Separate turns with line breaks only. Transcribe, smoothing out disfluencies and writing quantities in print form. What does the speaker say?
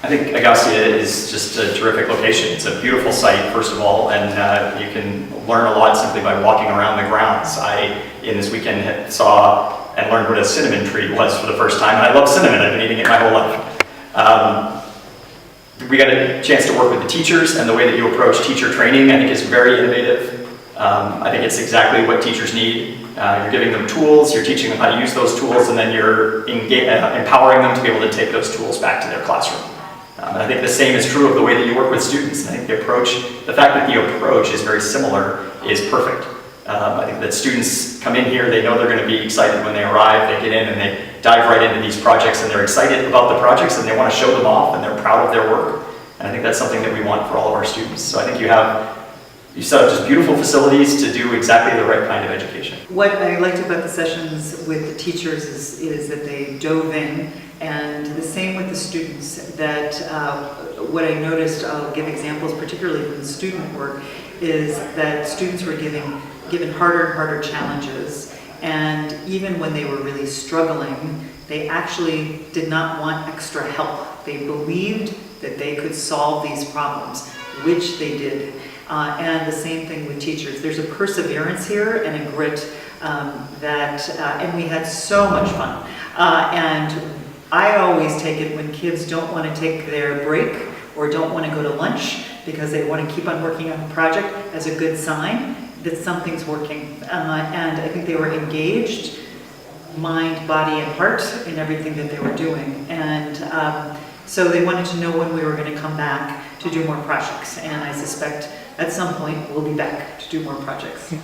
I think Agastya is just a terrific location. It's a beautiful site, first of all, and you can learn a lot simply by walking around the grounds. In this weekend, saw and learned what a cinnamon tree was for the first time. I love cinnamon. I've been eating it my whole life. We got a chance to work with the teachers, and the way that you approach teacher training, I think, is very innovative. I think it's exactly what teachers need. You're giving them tools, you're teaching them how to use those tools, and then you're empowering them to be able to take those tools back to their classroom. And I think the same is true of the way that you work with students. And I think the fact that the approach is very similar is perfect. I think that students come in here, they know they're going to be excited when they arrive, they get in and they dive right into these projects, and they're excited about the projects, and they want to show them off, and they're proud of their work. And I think that's something that we want for all of our students. So I think you set up just beautiful facilities to do exactly the right kind of education.
What I liked about the sessions with the teachers is that they dove in, and the same with the students. That what I noticed, I'll give examples particularly from the student work, is that students were given harder and harder challenges, and even when they were really struggling, they actually did not want extra help. They believed that they could solve these problems, which they did. And the same thing with teachers. There's a perseverance here and a grit and we had so much fun. And I always take it when kids don't want to take their break or don't want to go to lunch because they want to keep on working on a project as a good sign that something's working. And I think they were engaged, mind, body, and heart in everything that they were doing. And so they wanted to know when we were going to come back to do more projects. And I suspect at some point we'll be back to do more projects.